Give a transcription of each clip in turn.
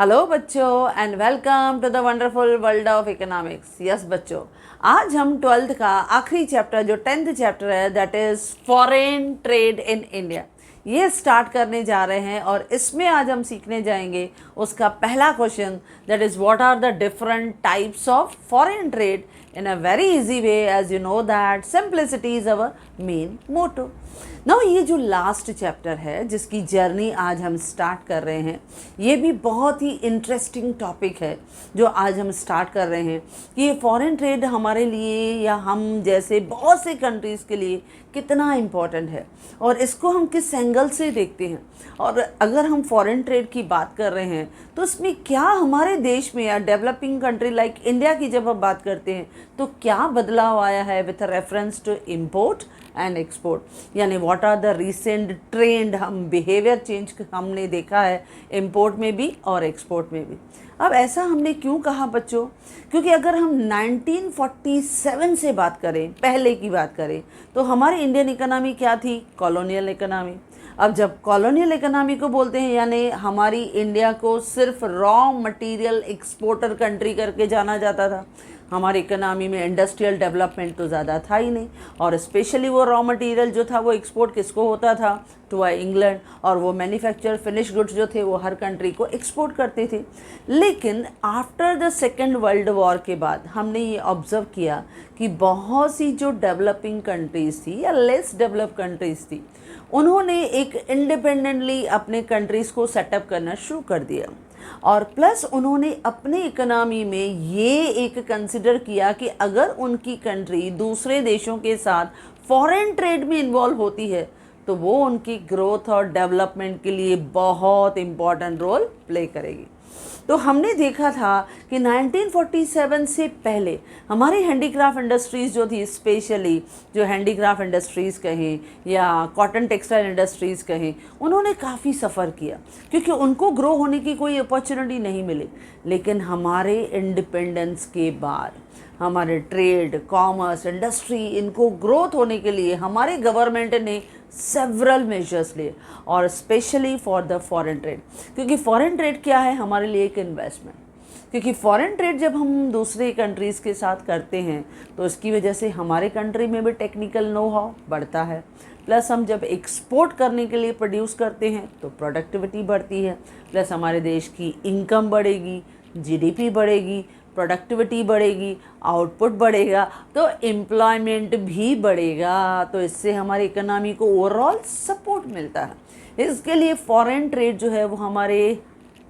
Hello बच्चों and welcome to the wonderful world of economics. Yes बच्चों, आज हम 12th का आखिरी चैप्टर जो 10th चैप्टर है that is foreign trade in India, ये स्टार्ट करने जा रहे हैं। और इसमें आज हम सीखने जाएंगे उसका पहला question that is what are the different types of foreign trade in a very easy way, as you know that simplicity is our main motto. Now ये जो लास्ट चैप्टर है जिसकी जर्नी आज हम स्टार्ट कर रहे हैं, ये भी बहुत ही इंटरेस्टिंग टॉपिक है जो आज हम स्टार्ट कर रहे हैं कि ये फॉरेन ट्रेड हमारे लिए या हम जैसे बहुत से कंट्रीज़ के लिए कितना इम्पॉर्टेंट है और इसको हम किस एंगल से देखते हैं। और अगर हम फॉरेन ट्रेड की बात कर रहे हैं तो इसमें क्या हमारे देश में या डेवलपिंग कंट्री लाइक इंडिया की जब हम बात करते हैं तो क्या बदलाव आया है with reference to import and export, यानी what are the recent trend, हम बिहेवियर चेंज हमने देखा है इम्पोर्ट में भी और एक्सपोर्ट में भी। अब ऐसा हमने क्यों कहा बच्चों? क्योंकि अगर हम 1947 से बात करें, पहले की बात करें, तो हमारी इंडियन इकोनॉमी क्या थी? Colonial economy. अब जब कॉलोनियल इकोनॉमी को बोलते हैं यानी हमारी इंडिया को सिर्फ रॉ मटेरियल एक्सपोर्टर कंट्री करके जाना जाता था। हमारी इकोनॉमी में इंडस्ट्रियल डेवलपमेंट तो ज़्यादा था ही नहीं, और स्पेशली वो रॉ मटेरियल जो था वो एक्सपोर्ट किसको होता था? टू इंग्लैंड, और वो मैन्युफैक्चर फिनिश गुड्स जो थे वो हर कंट्री को एक्सपोर्ट करते थे। लेकिन after the second world war के बाद हमने ये ऑब्ज़र्व किया कि बहुत सी जो डेवलपिंग कंट्रीज़ थी या लेस डेवलप कंट्रीज़ थी, उन्होंने एक इंडिपेंडेंटली अपने कंट्रीज़ को सेटअप करना शुरू कर दिया। और प्लस उन्होंने अपने इकोनॉमी में ये एक कंसिडर किया कि अगर उनकी कंट्री दूसरे देशों के साथ फॉरेन ट्रेड में इन्वॉल्व होती है तो वो उनकी ग्रोथ और डेवलपमेंट के लिए बहुत इम्पॉर्टेंट रोल प्ले करेगी। तो हमने देखा था कि 1947 से पहले हमारी हैंडीक्राफ्ट इंडस्ट्रीज़ जो थी, स्पेशली जो हैंडीक्राफ्ट इंडस्ट्रीज़ कहें या कॉटन टेक्सटाइल इंडस्ट्रीज़ कहें, उन्होंने काफ़ी सफ़र किया क्योंकि उनको ग्रो होने की कोई अपॉर्चुनिटी नहीं मिली। लेकिन हमारे इंडिपेंडेंस के बाद हमारे ट्रेड, कॉमर्स, इंडस्ट्री, इनको ग्रोथ होने के लिए हमारे गवर्नमेंट ने सेवरल मेजर्स लिए, और specially for the foreign trade. क्योंकि फॉरेन ट्रेड क्या है? हमारे लिए एक इन्वेस्टमेंट। क्योंकि फॉरेन ट्रेड जब हम दूसरे कंट्रीज़ के साथ करते हैं तो इसकी वजह से हमारे कंट्री में भी टेक्निकल नो हाउ बढ़ता है, प्लस हम जब एक्सपोर्ट करने के लिए प्रोड्यूस करते हैं तो प्रोडक्टिविटी बढ़ती है, प्लस हमारे देश की इनकम बढ़ेगी, जीडीपी बढ़ेगी, प्रोडक्टिविटी बढ़ेगी, आउटपुट बढ़ेगा, तो एम्प्लॉयमेंट भी बढ़ेगा। तो इससे हमारी इकोनॉमी को ओवरऑल सपोर्ट मिलता है। इसके लिए फॉरेन ट्रेड जो है वो हमारे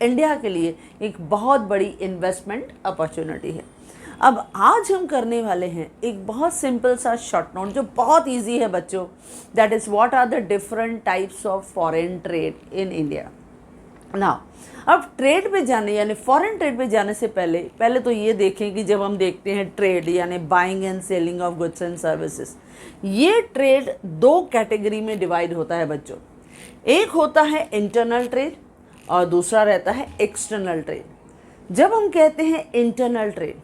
इंडिया के लिए एक बहुत बड़ी इन्वेस्टमेंट अपॉर्चुनिटी है। अब आज हम करने वाले हैं एक बहुत सिंपल सा शॉर्ट नोट जो बहुत इजी है बच्चों, that is what are the different types of foreign trade in India. ना अब ट्रेड पे जाने यानी फॉरेन ट्रेड पे जाने से पहले तो ये देखें कि जब हम देखते हैं ट्रेड यानी buying and selling of goods and services, ये ट्रेड दो कैटेगरी में डिवाइड होता है बच्चों। एक होता है इंटरनल ट्रेड और दूसरा रहता है एक्सटर्नल ट्रेड। जब हम कहते हैं इंटरनल ट्रेड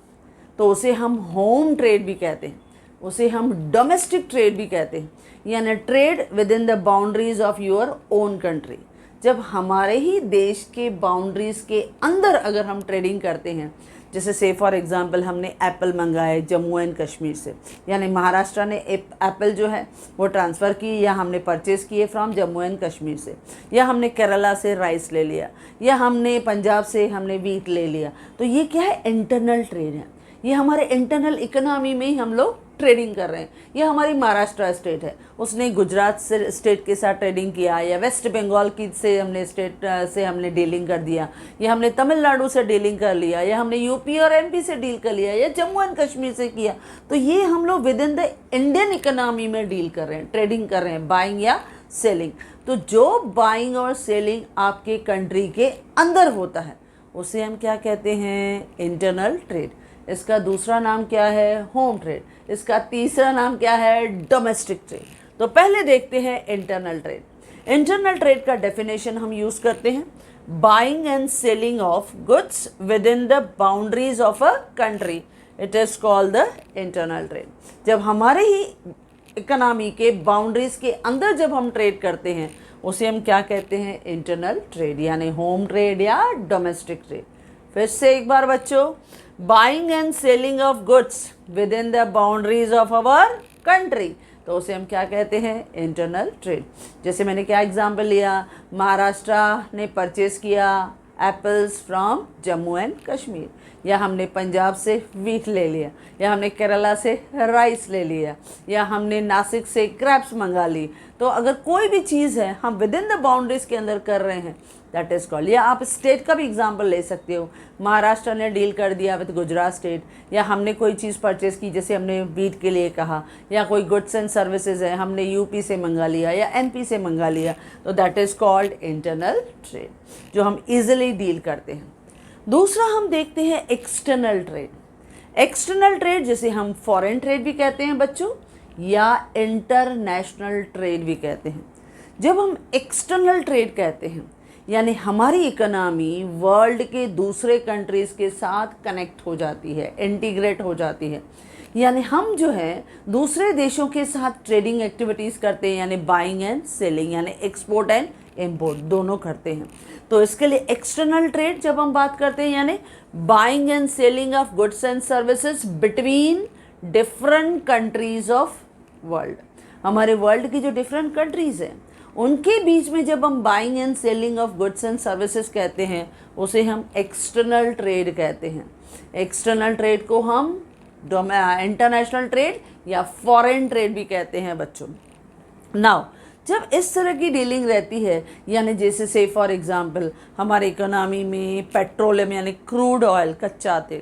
तो उसे हम होम ट्रेड भी कहते हैं, उसे हम डोमेस्टिक ट्रेड भी कहते हैं, यानी trade with in the boundaries of your own country. जब हमारे ही देश के बाउंड्रीज़ के अंदर अगर हम ट्रेडिंग करते हैं, जैसे से फॉर एग्जांपल हमने एप्पल मंगाए जम्मू एंड कश्मीर से, यानी महाराष्ट्र ने एप्पल जो है वो ट्रांसफ़र की या हमने परचेज़ किए फ्रॉम जम्मू एंड कश्मीर से, या हमने केरला से राइस ले लिया, या हमने पंजाब से हमने वीट ले लिया, तो ये क्या है? इंटरनल ट्रेड है। ये हमारे इंटरनल इकोनॉमी में ही हम लोग ट्रेडिंग कर रहे हैं। ये हमारी महाराष्ट्र स्टेट है, उसने गुजरात से स्टेट के साथ ट्रेडिंग किया, या वेस्ट बंगाल की से हमने स्टेट से हमने डीलिंग कर दिया, या हमने तमिलनाडु से डीलिंग कर लिया, या हमने यूपी और एमपी से डील कर लिया, या जम्मू एंड कश्मीर से किया। तो ये हम लोग with in the Indian economy में डील कर रहे हैं, ट्रेडिंग कर रहे हैं, बाइंग या सेलिंग। तो जो बाइंग और सेलिंग आपके कंट्री के अंदर होता है उसे हम क्या कहते हैं? Internal trade. इसका दूसरा नाम क्या है? Home trade. इसका तीसरा नाम क्या है? Domestic trade. तो पहले देखते हैं इंटरनल ट्रेड। इंटरनल ट्रेड का डेफिनेशन हम यूज़ करते हैं, buying and selling of goods within the boundaries of a country, it is called the internal trade. जब हमारे ही इकोनॉमी के बाउंड्रीज के अंदर जब हम ट्रेड करते हैं उसे हम क्या कहते हैं, इंटरनल ट्रेड, यानी होम ट्रेड या डोमेस्टिक ट्रेड। फिर से एक बार बच्चों, buying and selling of goods within the boundaries of our country, तो उसे हम क्या कहते हैं, इंटरनल ट्रेड। जैसे मैंने क्या एग्जाम्पल लिया, महाराष्ट्र ने परचेज किया apples from Jammu and Kashmir, या हमने पंजाब से वीट ले लिया, या हमने केरला से राइस ले लिया, या हमने नासिक से क्रैप्स मंगा ली। तो अगर कोई भी चीज़ है हम विद इन द बाउंड्रीज के अंदर कर रहे हैं, दैट इज़ कॉल्ड। या आप स्टेट का भी एग्जांपल ले सकते हो, महाराष्ट्र ने डील कर दिया विद गुजरात स्टेट, या हमने कोई चीज़ परचेज की, जैसे हमने वीट के लिए कहा, या कोई गुड्स एंड सर्विसेज है हमने यूपी से मंगा लिया या एमपी से मंगा लिया, तो that is called internal trade, जो हम ईजिली डील करते हैं। दूसरा हम देखते हैं एक्सटर्नल ट्रेड। एक्सटर्नल ट्रेड जिसे हम फॉरेन ट्रेड भी कहते हैं बच्चों, या इंटरनेशनल ट्रेड भी कहते हैं। जब हम एक्सटर्नल ट्रेड कहते हैं, यानी हमारी इकोनॉमी वर्ल्ड के दूसरे कंट्रीज़ के साथ कनेक्ट हो जाती है, इंटीग्रेट हो जाती है, यानी हम जो है दूसरे देशों के साथ ट्रेडिंग एक्टिविटीज़ करते हैं, यानी बाइंग एंड सेलिंग, यानी एक्सपोर्ट एंड इम्पोर्ट दोनों करते हैं। तो इसके लिए एक्सटर्नल ट्रेड जब हम बात करते हैं, यानी buying and selling of goods and services between different countries of world, हमारे वर्ल्ड की जो डिफरेंट कंट्रीज़ हैं उनके बीच में जब हम buying and selling of goods and services कहते हैं, उसे हम एक्सटर्नल ट्रेड कहते हैं। एक्सटर्नल ट्रेड को हम इंटरनेशनल ट्रेड या फॉरेन ट्रेड भी कहते हैं बच्चों। नाउ जब इस तरह की डीलिंग रहती है, यानी जैसे से फॉर एग्जांपल हमारे इकोनॉमी में पेट्रोलियम यानी क्रूड ऑयल, कच्चा तेल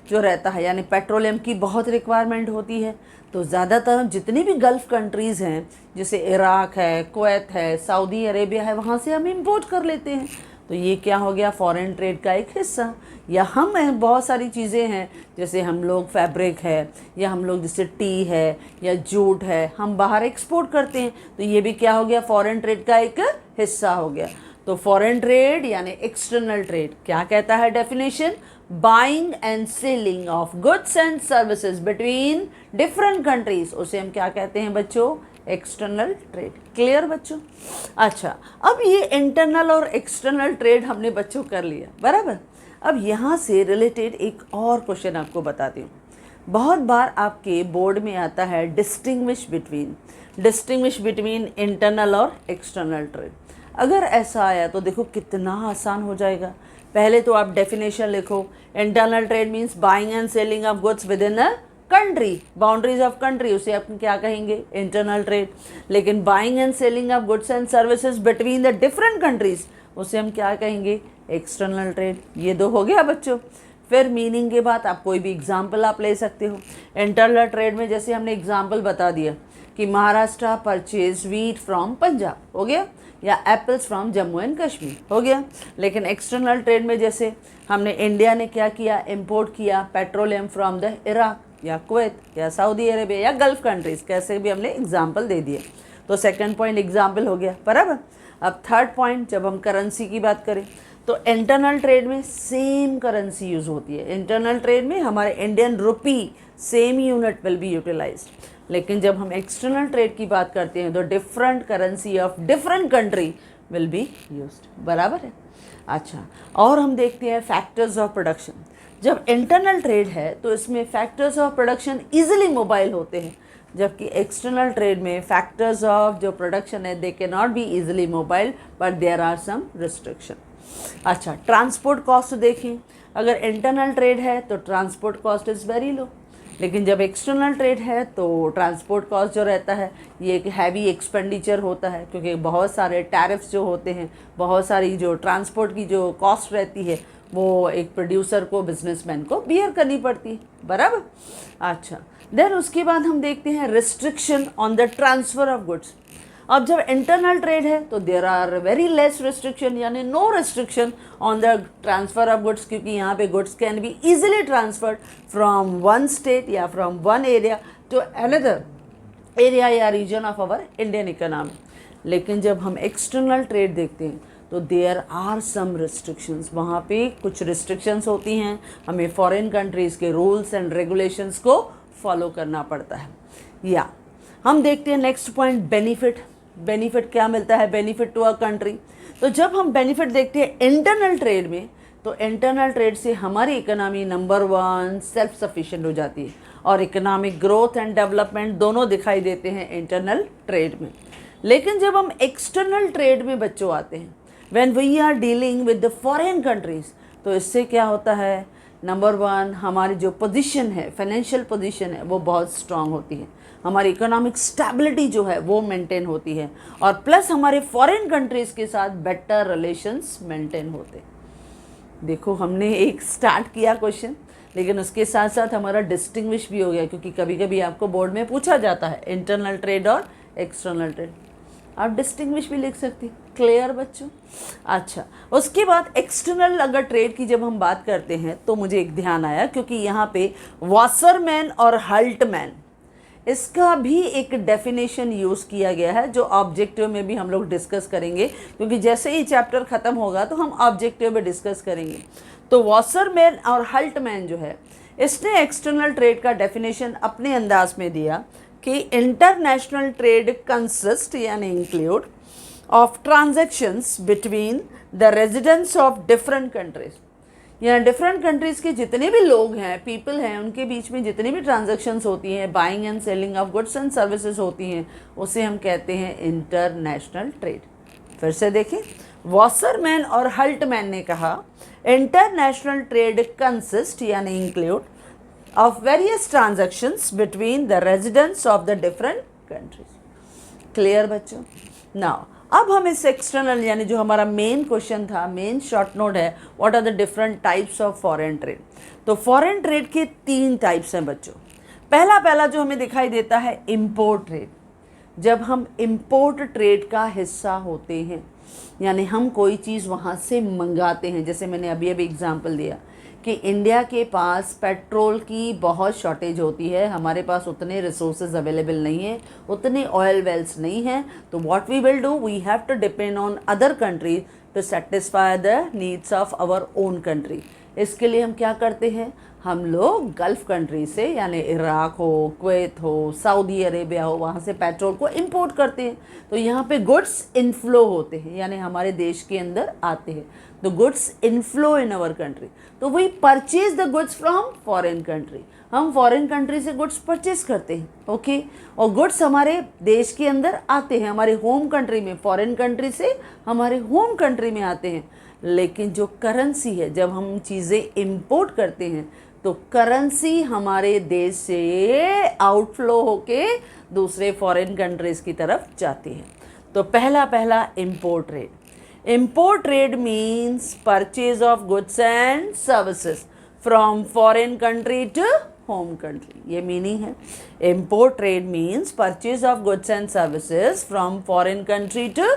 जो रहता है, यानी पेट्रोलियम की बहुत रिक्वायरमेंट होती है, तो ज़्यादातर जितनी भी गल्फ़ कंट्रीज़ हैं, जैसे इराक है, कुवैत है, सऊदी अरेबिया है, वहाँ से हम इंपोर्ट कर लेते हैं। तो ये क्या हो गया, फॉरेन ट्रेड का एक हिस्सा। या हम बहुत सारी चीज़ें हैं, जैसे हम लोग फैब्रिक है, या हम लोग जैसे टी है या जूट है, हम बाहर एक्सपोर्ट करते हैं, तो ये भी क्या हो गया, फॉरेन ट्रेड का एक हिस्सा हो गया। तो फॉरेन ट्रेड यानी एक्सटर्नल ट्रेड क्या कहता है definition, buying and selling of goods and services between different countries, उसे हम क्या कहते हैं बच्चों, एक्सटर्नल ट्रेड। क्लियर बच्चों? अच्छा, अब ये इंटरनल और एक्सटर्नल ट्रेड हमने बच्चों कर लिया, बराबर। अब यहाँ से रिलेटेड एक और क्वेश्चन आपको बताती हूँ। बहुत बार आपके बोर्ड में आता है डिस्टिंग्विश बिटवीन इंटरनल और एक्सटर्नल ट्रेड। अगर ऐसा आया तो देखो कितना आसान हो जाएगा। पहले तो आप डेफिनेशन लिखो, internal trade means buying and selling of goods with in a country, boundaries of country, उसे आप क्या कहेंगे, इंटरनल ट्रेड। लेकिन buying and selling of goods and services between the different countries, उसे हम क्या कहेंगे, एक्सटर्नल ट्रेड। ये दो हो गया बच्चों। फिर मीनिंग के बाद आप कोई भी एग्जाम्पल आप ले सकते हो। इंटरनल ट्रेड में जैसे हमने एग्जाम्पल बता दिया कि Maharashtra purchase wheat from Punjab, हो गया, या apples from Jammu and Kashmir, हो गया। लेकिन एक्सटर्नल ट्रेड में जैसे हमने इंडिया ने क्या किया, इंपोर्ट किया पेट्रोलियम फ्रॉम द इराक या कुवैत या सऊदी अरेबिया या गल्फ़ कंट्रीज़, कैसे भी हमने एग्जाम्पल दे दिए। तो सेकंड पॉइंट एग्जाम्पल हो गया, बराबर। अब थर्ड पॉइंट, जब हम करेंसी की बात करें तो इंटरनल ट्रेड में सेम करेंसी यूज़ होती है। इंटरनल ट्रेड में हमारे Indian rupee same unit will be utilized. लेकिन जब हम एक्सटर्नल ट्रेड की बात करते हैं तो different currency of different country will be used, बराबर है। अच्छा, और हम देखते हैं फैक्टर्स ऑफ प्रोडक्शन। जब इंटरनल ट्रेड है तो इसमें factors of production easily mobile होते हैं, जबकि एक्सटर्नल ट्रेड में फैक्टर्स ऑफ जो प्रोडक्शन है they can not be easily mobile, but there are some restriction. अच्छा, ट्रांसपोर्ट कॉस्ट देखें, अगर इंटरनल ट्रेड है तो transport cost is very low, लेकिन जब एक्सटर्नल ट्रेड है तो ट्रांसपोर्ट कॉस्ट जो रहता है ये एक हैवी एक्सपेंडिचर होता है, क्योंकि बहुत सारे टैरिफ्स जो होते हैं, बहुत सारी जो ट्रांसपोर्ट की जो कॉस्ट रहती है वो एक प्रोड्यूसर को, बिजनेसमैन को बियर करनी पड़ती है, बराबर। अच्छा, देन उसके बाद हम देखते हैं restriction on the transfer of goods. अब जब इंटरनल ट्रेड है तो there are very less restriction, यानी no restriction on the transfer of goods, क्योंकि यहाँ पे goods can be easily transferred from one state या from one area to another area या region of our Indian economy. लेकिन जब हम external trade देखते हैं तो देयर आर सम रिस्ट्रिक्शंस, वहाँ पे कुछ रिस्ट्रिक्शंस होती हैं, हमें फॉरेन कंट्रीज़ के रूल्स एंड रेगुलेशंस को फॉलो करना पड़ता है। या हम देखते हैं नेक्स्ट पॉइंट, बेनिफिट। बेनिफिट क्या मिलता है, बेनिफिट टू अ कंट्री। तो जब हम बेनिफिट देखते हैं इंटरनल ट्रेड में, तो इंटरनल ट्रेड से हमारी इकोनॉमी नंबर 1 सेल्फ सफिशिएंट हो जाती है, और इकोनॉमिक ग्रोथ एंड डेवलपमेंट दोनों दिखाई देते हैं इंटरनल ट्रेड में। लेकिन जब हम एक्सटर्नल ट्रेड में बच्चों आते हैं, when we are dealing with the foreign countries, तो इससे क्या होता है, नंबर 1 हमारी जो पोजीशन है, फाइनेंशियल पोजीशन है, वो बहुत स्ट्रांग होती है, हमारी इकोनॉमिक स्टेबिलिटी जो है वो मेंटेन होती है, और प्लस हमारे फॉरेन कंट्रीज़ के साथ बेटर रिलेशंस मेंटेन होते हैं। देखो हमने एक स्टार्ट किया क्वेश्चन, लेकिन उसके साथ साथ हमारा डिस्टिंग्विश भी हो गया, क्योंकि कभी कभी आपको बोर्ड में पूछा जाता है इंटरनल ट्रेड और एक्सटर्नल ट्रेड, आप डिस्टिंग्विश भी लिख सकती। क्लियर बच्चों? अच्छा, उसके बाद एक्सटर्नल अगर ट्रेड की जब हम बात करते हैं तो मुझे एक ध्यान आया, क्योंकि यहाँ पे वासरमैन और हल्टमैन, इसका भी एक डेफिनेशन यूज़ किया गया है, जो ऑब्जेक्टिव में भी हम लोग डिस्कस करेंगे, क्योंकि जैसे ही चैप्टर ख़त्म होगा तो हम ऑब्जेक्टिव में डिस्कस करेंगे। तो वासरमैन और हल्टमैन जो है, इसने एक्सटर्नल ट्रेड का डेफिनेशन अपने अंदाज में दिया कि इंटरनेशनल ट्रेड कंसिस्ट यानी include of transactions between the residents of different countries, यानी डिफरेंट कंट्रीज़ के जितने भी लोग हैं, पीपल हैं, उनके बीच में जितनी भी ट्रांजैक्शंस होती हैं, buying and selling of goods and services होती हैं, उसे हम कहते हैं इंटरनेशनल ट्रेड। फिर से देखें, वासरमैन और हल्टमैन ने कहा इंटरनेशनल ट्रेड कंसिस्ट यानी include of various transactions between the residents of the different countries. Clear बच्चों? नाउ अब हम इस एक्सटर्नल यानी जो हमारा मेन क्वेश्चन था, मेन शॉर्ट नोट है, what are the different types of foreign trade. तो फॉरेन ट्रेड के 3 टाइप्स हैं बच्चों। पहला जो हमें दिखाई देता है इंपोर्ट ट्रेड। जब हम इंपोर्ट ट्रेड का हिस्सा होते हैं, यानी हम कोई चीज़ वहाँ से मंगाते हैं, जैसे मैंने अभी एग्जांपल दिया कि इंडिया के पास पेट्रोल की बहुत शॉर्टेज होती है, हमारे पास उतने रिसोर्सेज अवेलेबल नहीं है, उतने ऑयल वेल्स नहीं हैं, तो what we will do, we have to depend on other country to satisfy the needs of our own country. इसके लिए हम क्या करते हैं, हम लोग गल्फ़ कंट्री से, यानी इराक हो, कुवैत हो, सऊदी अरेबिया हो, वहाँ से पेट्रोल को इंपोर्ट करते हैं। तो यहाँ पे गुड्स इनफ्लो होते हैं, यानी हमारे देश के अंदर आते हैं। The goods inflow in our country, तो we purchase the goods from foreign country. हम फॉरेन कंट्री से गुड्स परचेज करते हैं, ओके, और गुड्स हमारे देश के अंदर आते हैं, हमारे होम कंट्री में, फॉरेन कंट्री से हमारे होम कंट्री में आते हैं। लेकिन जो करेंसी है, जब हम चीज़ें इंपोर्ट करते हैं तो करेंसी हमारे देश से आउटफ्लो होके दूसरे फॉरेन कंट्रीज़ की तरफ जाती है। तो पहला import trade. Import trade means purchase of goods and services from foreign country to home country, ये मीनिंग है। Import trade means purchase of goods and services from foreign country to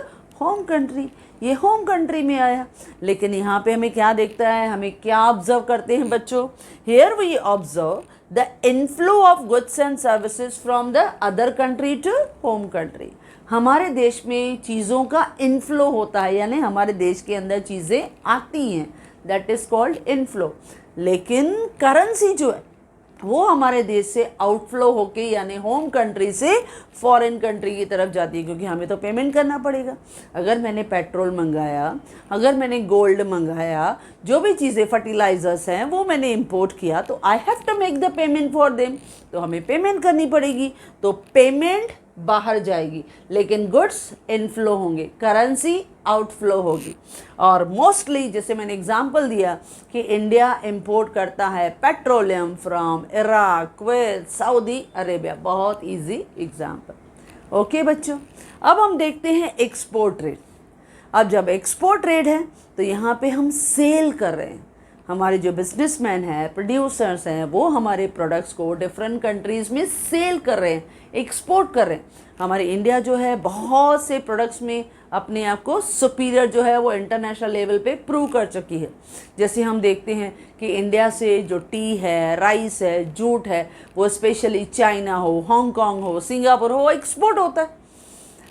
home country, ये home country में आया। लेकिन यहाँ पे हमें क्या देखता है, हमें क्या ऑब्जर्व करते हैं बच्चों, here we observe the inflow of goods and services from the other country to home country. हमारे देश में चीज़ों का इनफ्लो होता है, यानी हमारे देश के अंदर चीज़ें आती हैं, दैट इज़ कॉल्ड इनफ्लो। लेकिन करेंसी जो है वो हमारे देश से आउटफ्लो होके, यानी होम कंट्री से फॉरेन कंट्री की तरफ जाती है, क्योंकि हमें तो पेमेंट करना पड़ेगा। अगर मैंने पेट्रोल मंगाया, अगर मैंने गोल्ड मंगाया, जो भी चीज़ें फर्टिलाइजर्स हैं वो मैंने इंपोर्ट किया, तो I have to make the payment for them, तो हमें पेमेंट करनी पड़ेगी। तो पेमेंट बाहर जाएगी, लेकिन गुड्स इनफ्लो होंगे, करेंसी आउटफ्लो होगी। और मोस्टली जैसे मैंने एग्जांपल दिया कि इंडिया इंपोर्ट करता है petroleum from Iraq, Kuwait, Saudi Arabia, बहुत इजी एग्जांपल। ओके बच्चों, अब हम देखते हैं एक्सपोर्ट ट्रेड। अब जब एक्सपोर्ट ट्रेड है तो यहाँ पे हम सेल कर रहे हैं, हमारे जो बिजनेसमैन हैं, प्रोड्यूसर्स हैं, वो हमारे प्रोडक्ट्स को डिफरेंट कंट्रीज़ में सेल कर रहे हैं, एक्सपोर्ट कर रहे हैं। हमारे इंडिया जो है बहुत से प्रोडक्ट्स में अपने आप को सुपीरियर जो है वो इंटरनेशनल लेवल पे प्रूव कर चुकी है। जैसे हम देखते हैं कि इंडिया से जो टी है, राइस है, जूट है, वो स्पेशली चाइना हो, हांगकांग हो, सिंगापुर हो, एक्सपोर्ट होता है,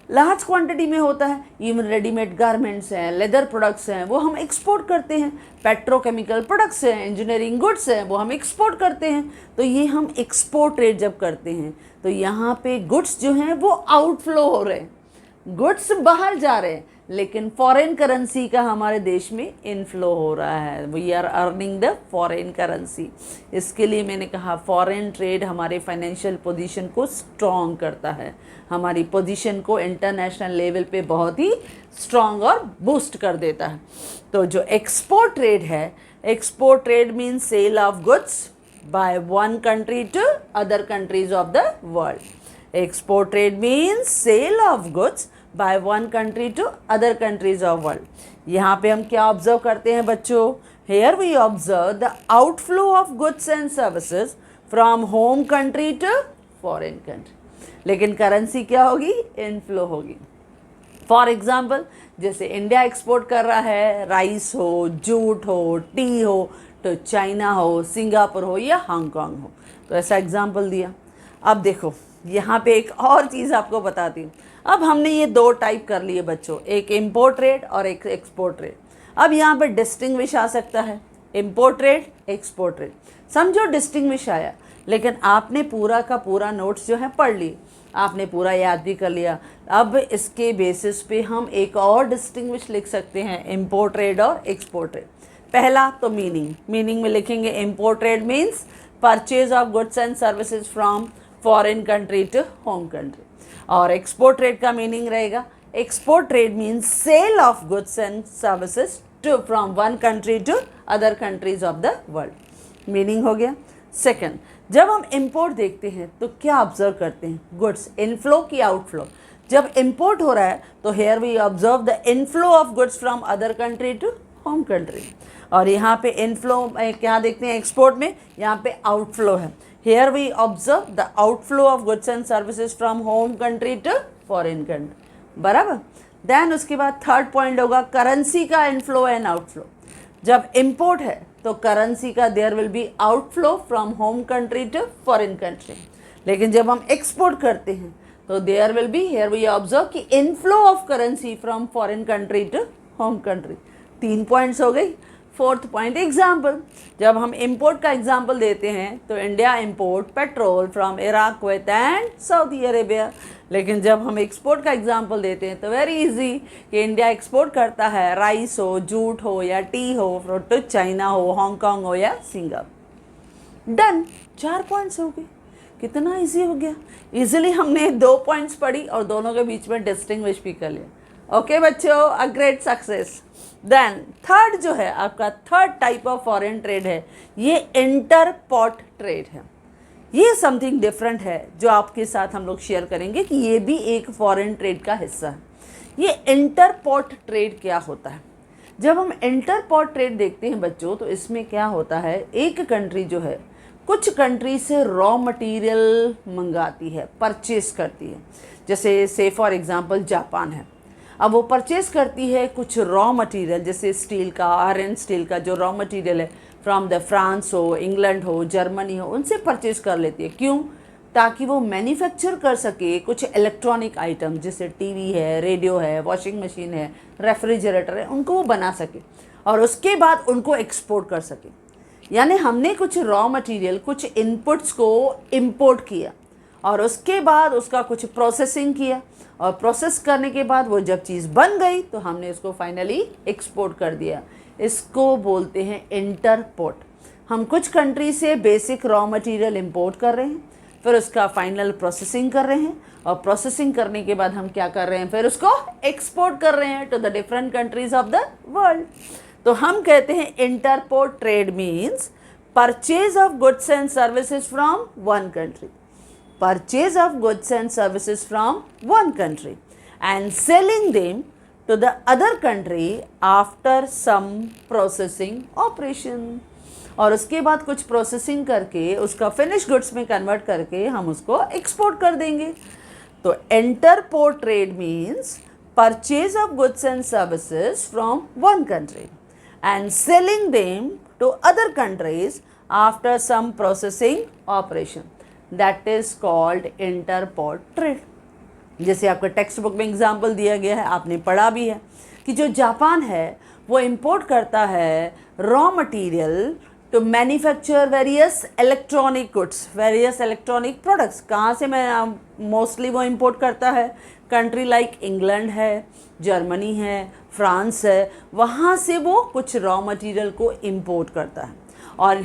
लार्ज क्वांटिटी में होता है। इवन रेडीमेड गारमेंट्स हैं, लेदर प्रोडक्ट्स हैं, वो हम एक्सपोर्ट करते हैं। पेट्रोकेमिकल प्रोडक्ट्स हैं, इंजीनियरिंग गुड्स हैं, वो हम एक्सपोर्ट करते हैं। तो ये हम एक्सपोर्ट ट्रेड जब करते हैं तो यहाँ पे गुड्स जो हैं वो आउटफ्लो हो रहे हैं, गुड्स बाहर जा रहे हैं लेकिन फॉरेन करेंसी का हमारे देश में इनफ्लो हो रहा है, we are earning the foreign currency. इसके लिए मैंने कहा फॉरेन ट्रेड हमारे फाइनेंशियल पोजीशन को स्ट्रॉन्ग करता है, हमारी पोजीशन को इंटरनेशनल लेवल पे बहुत ही स्ट्रॉन्ग और बूस्ट कर देता है। तो जो एक्सपोर्ट ट्रेड है, export trade means sale of goods by one country to other countries of the world. Export trade means sale of goods by one country to other countries of world. यहाँ पे हम क्या observe करते हैं बच्चों? Here we observe the outflow of goods and services from home country to foreign country. लेकिन currency क्या होगी? इनफ्लो होगी। फॉर एग्जाम्पल जैसे इंडिया एक्सपोर्ट कर रहा है राइस हो, जूट हो, टी हो, तो चाइना हो, सिंगापुर हो या हांगकांग हो, तो ऐसा एग्जाम्पल दिया। अब देखो यहाँ पे एक और चीज़ आपको बताती हूँ। अब हमने ये दो टाइप कर लिए बच्चों, एक इम्पोर्ट ट्रेड और एक एक्सपोर्ट ट्रेड। अब यहाँ पे डिस्टिंग्विश आ सकता है, इम्पोर्ट ट्रेड, एक्सपोर्ट ट्रेड। समझो डिस्टिंग्विश आया, लेकिन आपने पूरा का पूरा नोट्स जो है पढ़ लिए, आपने पूरा याद भी कर लिया। अब इसके बेसिस पे हम एक और डिस्टिंग्विश लिख सकते हैं, इम्पोर्ट ट्रेड और एक्सपोर्ट ट्रेड। पहला तो मीनिंग में लिखेंगे import trade means purchase of goods and services from foreign country to home country. और एक्सपोर्ट ट्रेड का मीनिंग रहेगा, export trade means sale of goods and services to from one country to other countries of the world. Meaning हो गया। Second, जब हम import देखते हैं तो क्या ऑब्जर्व करते हैं? गुड्स इनफ्लो की आउटफ्लो। जब इंपोर्ट हो रहा है तो here we observe the inflow of goods from other country to home country. और यहाँ पे इनफ्लो क्या देखते हैं एक्सपोर्ट में? यहाँ पे आउटफ्लो है। Here we observe the outflow of goods and services from home country to foreign country. बराबर। देन उसके बाद थर्ड पॉइंट होगा करेंसी का इनफ्लो एंड आउटफ्लो। जब इम्पोर्ट है तो करेंसी का there will be outflow from home country to foreign country. लेकिन जब हम एक्सपोर्ट करते हैं तो there will be, here we observe कि inflow of currency from foreign country to home country. 3 points हो गई। फोर्थ पॉइंट एग्जाम्पल, जब हम इंपोर्ट का एग्जाम्पल देते हैं तो India import petrol from Iraq, Kuwait and Saudi Arabia. लेकिन जब हम एक्सपोर्ट का एग्जाम्पल देते हैं तो वेरी इजी कि इंडिया एक्सपोर्ट करता है राइस हो, जूट हो या टी हो टू चाइना हो, हांगकांग हो या सिंगापुर। डन, 4 पॉइंट्स हो गए। कितना इजी हो गया। इजीली हमने 2 पॉइंट्स पढ़ी और दोनों के बीच में डिस्टिंग्विश भी कर लिया। ओके बच्चों, a great success. Then third जो है आपका third type of foreign trade है, ये इंटरपोर्ट ट्रेड है। ये समथिंग डिफरेंट है जो आपके साथ हम लोग शेयर करेंगे कि ये भी एक फॉरेन ट्रेड का हिस्सा है। ये इंटरपोर्ट ट्रेड क्या होता है? जब हम इंटरपोर्ट ट्रेड देखते हैं बच्चों तो इसमें क्या होता है, एक कंट्री जो है कुछ कंट्री से रॉ मटेरियल मंगाती है, परचेस करती है। जैसे से फॉर एग्जांपल जापान है, अब वो परचेस करती है कुछ रॉ मटेरियल, जैसे स्टील का, आयरन स्टील का जो रॉ मटेरियल है फ्रॉम द फ्रांस हो, इंग्लैंड हो, जर्मनी हो, उनसे परचेस कर लेती है। क्यों? ताकि वो मैन्युफैक्चर कर सके कुछ इलेक्ट्रॉनिक आइटम, जैसे टीवी है, रेडियो है, वॉशिंग मशीन है, रेफ्रिजरेटर है, उनको वो बना सके और उसके बाद उनको एक्सपोर्ट कर सके। यानी हमने कुछ रॉ मटेरियल, कुछ इनपुट्स को इंपोर्ट किया और उसके बाद उसका कुछ प्रोसेसिंग किया और प्रोसेस करने के बाद वो जब चीज़ बन गई तो हमने उसको फाइनली एक्सपोर्ट कर दिया। इसको बोलते हैं इंटरपोर्ट। हम कुछ कंट्री से बेसिक रॉ मटेरियल इंपोर्ट कर रहे हैं, फिर उसका फाइनल प्रोसेसिंग कर रहे हैं और प्रोसेसिंग करने के बाद हम क्या कर रहे हैं, फिर उसको एक्सपोर्ट कर रहे हैं to the different countries of the world. तो हम कहते हैं entrepot trade means purchase of goods and services from one country, purchase of goods and services from one country and selling them to the other country after some processing operation। और उसके बाद कुछ processing करके उसका finish goods में convert करके हम उसको एक्सपोर्ट कर देंगे। तो entrepot trade means purchase of goods and services from one country and selling them to other countries after some processing operation, that is called entrepot trade. जैसे आपका टेक्स्ट बुक में एग्जाम्पल दिया गया है, आपने पढ़ा भी है कि जो जापान है वो इंपोर्ट करता है raw material to manufacture various electronic goods, various electronic products. कहाँ से मैं मोस्टली वो इंपोर्ट करता है? कंट्री लाइक इंग्लैंड है, जर्मनी है, फ्रांस है, वहाँ से वो कुछ रॉ मटेरियल को इंपोर्ट करता है और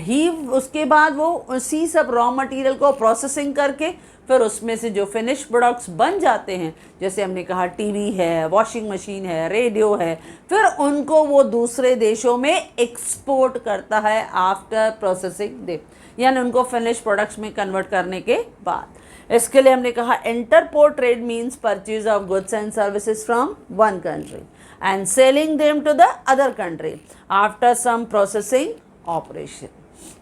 उसके बाद वो उसी सब रॉ मटेरियल को प्रोसेसिंग करके फिर उसमें से जो फिनिश प्रोडक्ट्स बन जाते हैं, जैसे हमने कहा टीवी है, वॉशिंग मशीन है, रेडियो है, फिर उनको वो दूसरे देशों में एक्सपोर्ट करता है आफ्टर प्रोसेसिंग दे, यानी उनको फिनिश प्रोडक्ट्स में कन्वर्ट करने के बाद। इसके लिए हमने कहा entrepot trade means purchase of goods and services from one country and selling them to the other country after some processing operation.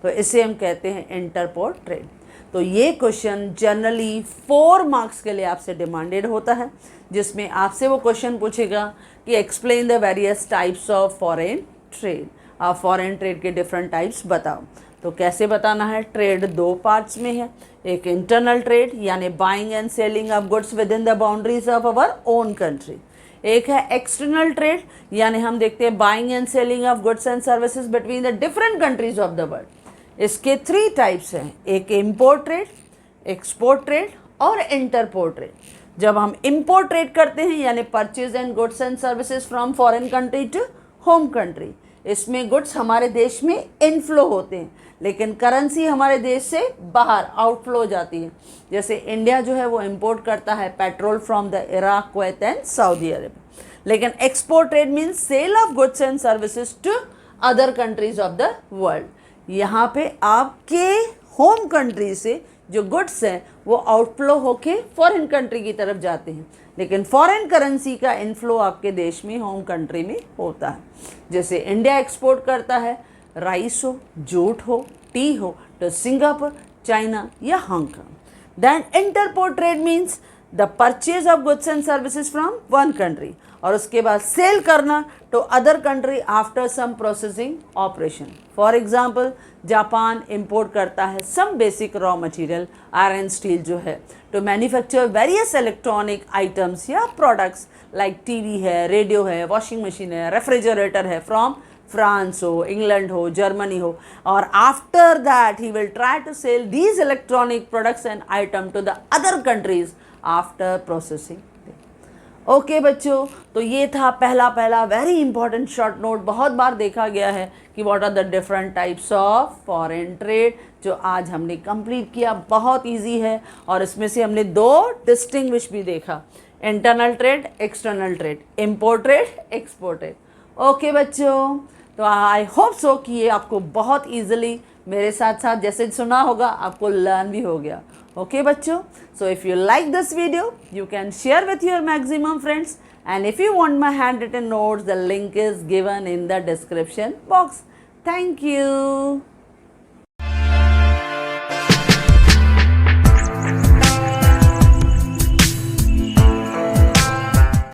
तो इसे हम कहते हैं इंटरपोर्ट ट्रेड। तो ये क्वेश्चन जनरली 4 मार्क्स के लिए आपसे डिमांडेड होता है, जिसमें आपसे वो क्वेश्चन पूछेगा कि explain the various types of foreign trade. आप फॉरेन ट्रेड के डिफरेंट टाइप्स बताओ। तो कैसे बताना है? ट्रेड 2 पार्ट्स में है। एक इंटरनल ट्रेड यानी buying and selling of goods within the boundaries of our own country. एक है एक्सटर्नल ट्रेड यानी हम देखते हैं buying and selling of goods and services between the different countries of the world. इसके 3 types हैं, एक इम्पोर्ट ट्रेड, एक्सपोर्ट ट्रेड और इंटरपोर्ट ट्रेड। जब हम इम्पोर्ट ट्रेड करते हैं यानी purchase and goods and services from foreign country to home country, इसमें गुड्स हमारे देश में इनफ्लो होते हैं लेकिन करेंसी हमारे देश से बाहर आउटफ्लो हो जाती है। जैसे इंडिया जो है वो इंपोर्ट करता है petrol from the Iraq, Kuwait and Saudi Arabia. लेकिन export trade means sale of goods and services to other countries of the world. यहाँ पे आपके होम कंट्री से जो गुड्स हैं वो आउटफ्लो होके फॉरेन कंट्री की तरफ जाते हैं, लेकिन फॉरेन करेंसी का इनफ्लो आपके देश में होम कंट्री में होता है। जैसे इंडिया एक्सपोर्ट करता है राइस हो, जूट हो, टी हो तो सिंगापुर, चाइना या Hong Kong. Then entrepot trade means the purchase of goods and services from one country और उसके बाद सेल करना to other country after some processing operation. For example Japan import करता है some basic raw material iron steel जो है to manufacture various electronic items या products like TV है, रेडियो है, वॉशिंग मशीन है, रेफ्रिजरेटर है फ्रॉम फ्रांस हो, इंग्लैंड हो, जर्मनी हो और after that he will try to sell these electronic products and item to the other countries after processing. Okay बच्चों, तो ये था पहला वेरी इंपॉर्टेंट शॉर्ट नोट। बहुत बार देखा गया है कि what are the different types of foreign trade, जो आज हमने कंप्लीट किया। बहुत इजी है और इसमें से हमने 2 डिस्टिंग्विश भी देखा, internal trade, external trade, import trade, export trade. Okay बच्चों, तो आई होप सो कि ये आपको बहुत ईजिली मेरे साथ साथ जैसे सुना होगा आपको लर्न भी हो गया। ओके बच्चों, so if you like this video you can share with your maximum friends and if you want my handwritten notes the link is given in the description box. Thank you.